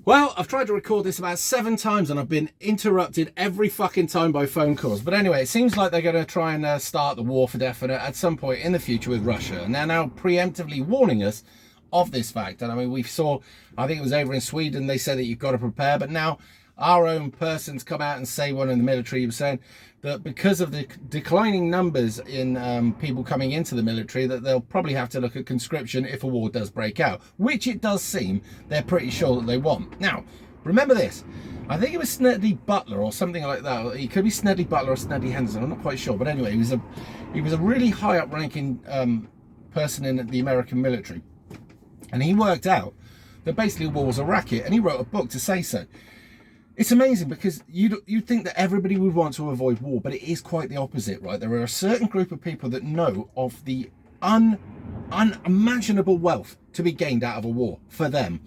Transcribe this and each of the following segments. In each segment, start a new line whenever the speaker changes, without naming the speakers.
Well, I've tried to record this about 7 times and I've been interrupted every fucking time by phone calls. But anyway, it seems like they're going to try and start the war for definite at some point in the future with Russia. And they're now preemptively warning us of this fact. And I mean, we saw, I think it was over in Sweden, they said that you've got to prepare. But now our own person's come out and say, one in the military was saying that because of the declining numbers in people coming into the military, that they'll probably have to look at conscription if a war does break out, which it does seem they're pretty sure that they want. Now, remember this. I think it was Snedley Butler or something like that. It could be Snedley Butler or Snedley Henderson. I'm not quite sure. But anyway, he was a really high up ranking person in the American military. And he worked out that basically war was a racket. And he wrote a book to say so. It's amazing because you'd think that everybody would want to avoid war, but it is quite the opposite, right? There are a certain group of people that know of the unimaginable wealth to be gained out of a war for them.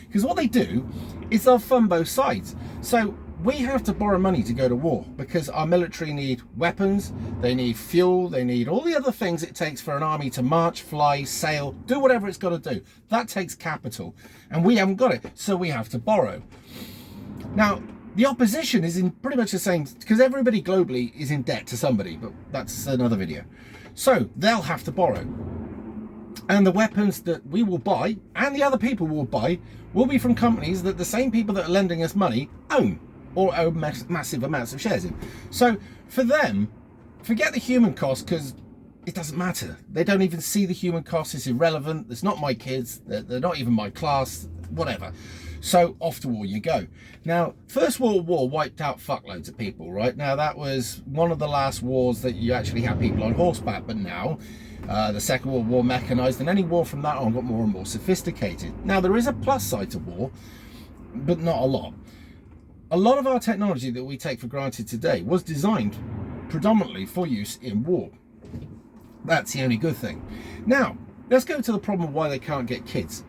Because what they do is they'll fund both sides. So we have to borrow money to go to war because our military need weapons, they need fuel, they need all the other things it takes for an army to march, fly, sail, do whatever it's got to do. That takes capital, and we haven't got it, so we have to borrow. Now, the opposition is in pretty much the same, because everybody globally is in debt to somebody, but that's another video. So they'll have to borrow. And the weapons that we will buy, and the other people will buy, will be from companies that the same people that are lending us money own, or own massive amounts of shares in. So for them, forget the human cost, because it doesn't matter. They don't even see the human cost. It's irrelevant. It's not my kids. They're not even my class, whatever. So off to war you go. Now, First World War wiped out fuckloads of people, right? Now, that was one of the last wars that you actually had people on horseback. But now, the Second World War mechanized, and any war from that on got more and more sophisticated. Now, there is a plus side to war, but not a lot. A lot of our technology that we take for granted today was designed predominantly for use in war. That's the only good thing. Now, let's go to the problem of why they can't get kids.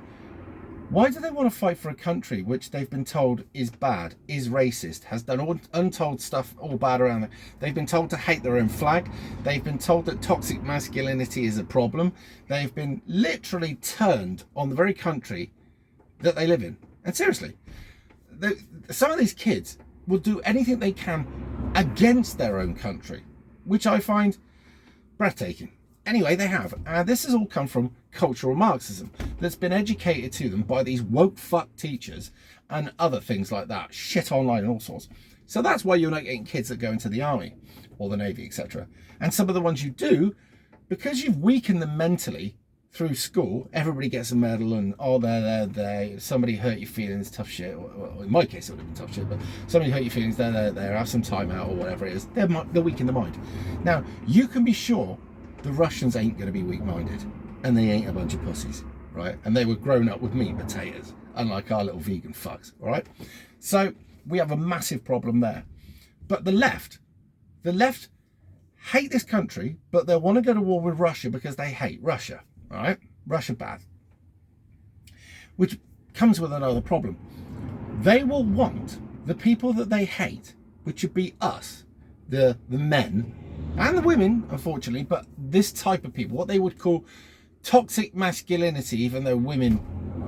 Why do they want to fight for a country which they've been told is bad, is racist, has done all untold stuff all bad around them? They've been told to hate their own flag. They've been told that toxic masculinity is a problem. They've been literally turned on the very country that they live in. And seriously, some of these kids will do anything they can against their own country, which I find breathtaking. Anyway, they have. And this has all come from cultural Marxism that's been educated to them by these woke fuck teachers and other things like that. Shit online and all sorts. So that's why you're not getting kids that go into the army or the navy, etc. And some of the ones you do, because you've weakened them mentally through school, everybody gets a medal and, oh, there, somebody hurt your feelings, tough shit. Well, in my case, it would have been tough shit, but somebody hurt your feelings, there, have some time out or whatever it is. They're weak in the mind. Now, you can be sure the Russians ain't going to be weak-minded, and they ain't a bunch of pussies, right? And they were grown up with meat and potatoes, unlike our little vegan fucks, all right? So we have a massive problem there. But the left hate this country, but they want to go to war with Russia because they hate Russia, all right? Russia bad. Which comes with another problem. They will want the people that they hate, which would be us, the men, and the women, unfortunately, but this type of people, what they would call toxic masculinity, even though women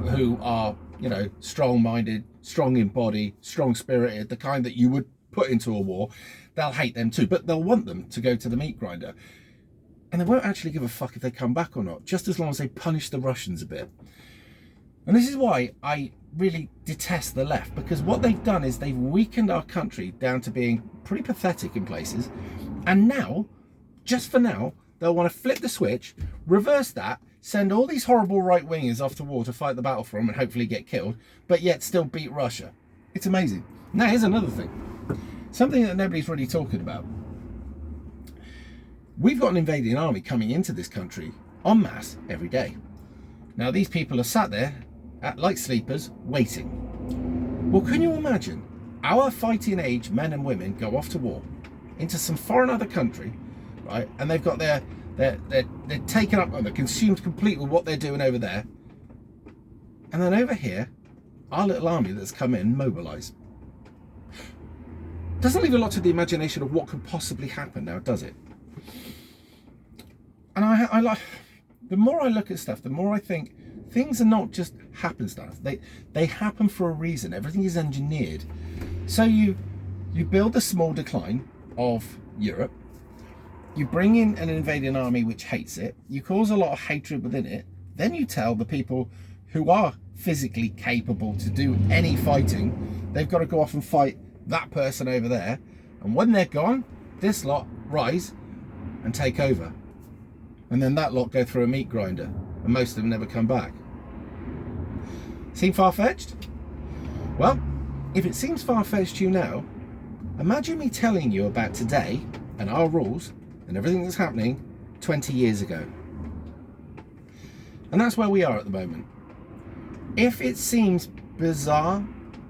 who are, you know, strong-minded, strong in body, strong-spirited, the kind that you would put into a war, they'll hate them too, but they'll want them to go to the meat grinder. And they won't actually give a fuck if they come back or not, just as long as they punish the Russians a bit. And this is why I really detest the left, because what they've done is they've weakened our country down to being pretty pathetic in places. And now, just for now, they'll want to flip the switch, reverse that, send all these horrible right-wingers off to war to fight the battle for them and hopefully get killed, but yet still beat Russia. It's amazing. Now, here's another thing. Something that nobody's really talking about. We've got an invading army coming into this country en masse every day. Now, these people are sat there, like sleepers, waiting. Well, can you imagine our fighting age men and women go off to war into some foreign other country, right? And they've got they're taken up and they're consumed completely with what they're doing over there. And then over here, our little army that's come in, mobilise. Doesn't leave a lot to the imagination of what could possibly happen now, does it? And I like, the more I look at stuff, the more I think things are not just happenstance. They happen for a reason. Everything is engineered. So you build a small decline of Europe. You bring in an invading army which hates it. You cause a lot of hatred within it. Then you tell the people who are physically capable to do any fighting, they've got to go off and fight that person over there. And when they're gone, this lot rise and take over. And then that lot go through a meat grinder. And most of them never come back. Seem far-fetched? Well, if it seems far-fetched to you now, imagine me telling you about today and our rules and everything that's happening 20 years ago. And that's where we are at the moment. If it seems bizarre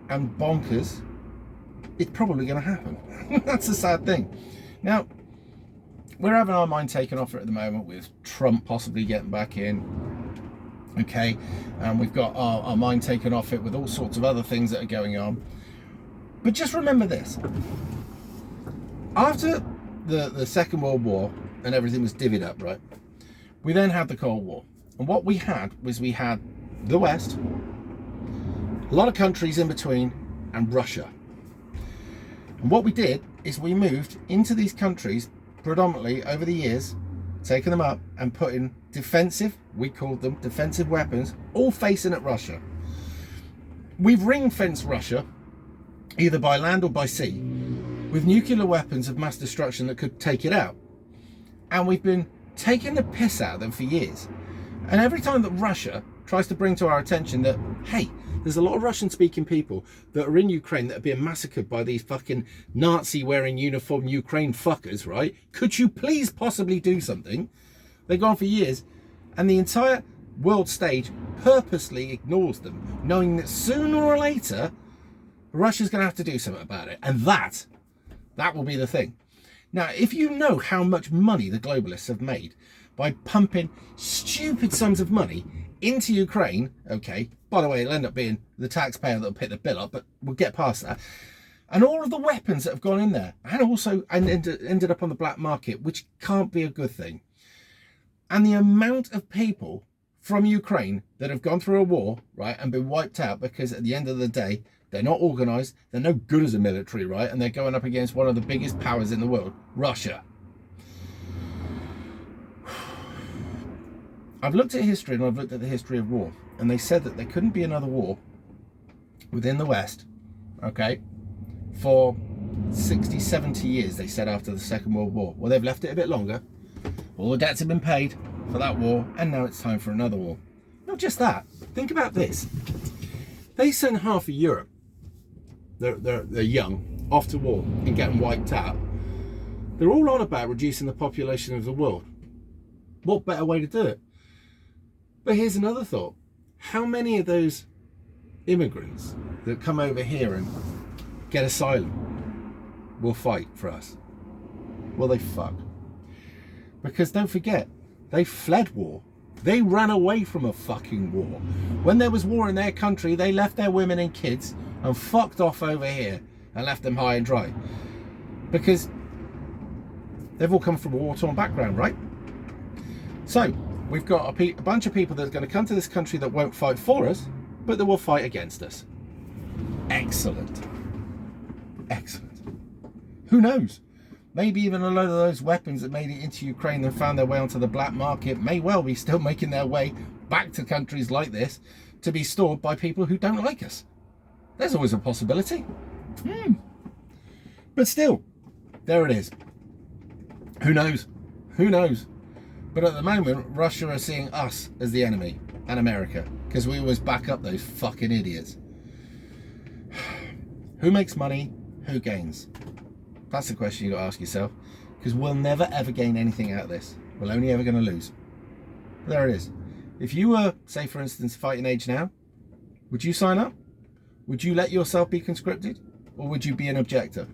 and bonkers, it's probably going to happen. That's the sad thing. Now, we're having our mind taken off it at the moment with Trump possibly getting back in. Okay, and we've got our mind taken off it with all sorts of other things that are going on. But just remember this. After the Second World War and everything was divvied up, right? We then had the Cold War. And what we had was we had the West, a lot of countries in between, and Russia. And what we did is we moved into these countries predominantly over the years, taking them up and putting defensive, we called them defensive weapons, all facing at Russia. We've ring-fenced Russia, either by land or by sea, with nuclear weapons of mass destruction that could take it out. And we've been taking the piss out of them for years. And every time that Russia tries to bring to our attention that, hey, there's a lot of Russian-speaking people that are in Ukraine that are being massacred by these fucking Nazi-wearing uniform Ukraine fuckers, right? Could you please possibly do something? They've gone for years, and the entire world stage purposely ignores them, knowing that sooner or later, Russia's going to have to do something about it. And that will be the thing. Now, if you know how much money the globalists have made by pumping stupid sums of money into Ukraine, okay, by the way, it'll end up being the taxpayer that'll pick the bill up, but we'll get past that. And all of the weapons that have gone in there, and also ended up on the black market, which can't be a good thing. And the amount of people from Ukraine that have gone through a war, right, and been wiped out because at the end of the day, they're not organised, they're no good as a military, right, and they're going up against one of the biggest powers in the world, Russia. I've looked at history and I've looked at the history of war, and they said that there couldn't be another war within the West, okay, for 60, 70 years, they said, after the Second World War. Well, they've left it a bit longer. All the debts have been paid for that war, and now it's time for another war. Not just that. Think about this. They send half of Europe, they're young, off to war and getting wiped out. They're all on about reducing the population of the world. What better way to do it? But here's another thought. How many of those immigrants that come over here and get asylum will fight for us? Well, they fuck. Because don't forget, they fled war. They ran away from a fucking war. When there was war in their country, they left their women and kids and fucked off over here and left them high and dry. Because they've all come from a war-torn background, right? So, we've got a bunch of people that are going to come to this country that won't fight for us, but that will fight against us. Excellent. Excellent. Who knows? Maybe even a load of those weapons that made it into Ukraine and found their way onto the black market may well be still making their way back to countries like this to be stored by people who don't like us. There's always a possibility. But still, there it is. Who knows? Who knows? But at the moment, Russia are seeing us as the enemy, and America, because we always back up those fucking idiots. Who makes money? Who gains? That's the question you got to ask yourself, because we'll never ever gain anything out of this. We're only ever going to lose. But there it is. If you were, say for instance, fighting age now, would you sign up? Would you let yourself be conscripted? Or would you be an objector?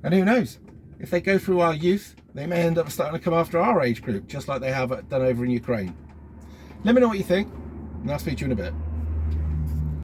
And who knows? If they go through our youth, they may end up starting to come after our age group, just like they have done over in Ukraine. Let me know what you think, and I'll speak to you in a bit.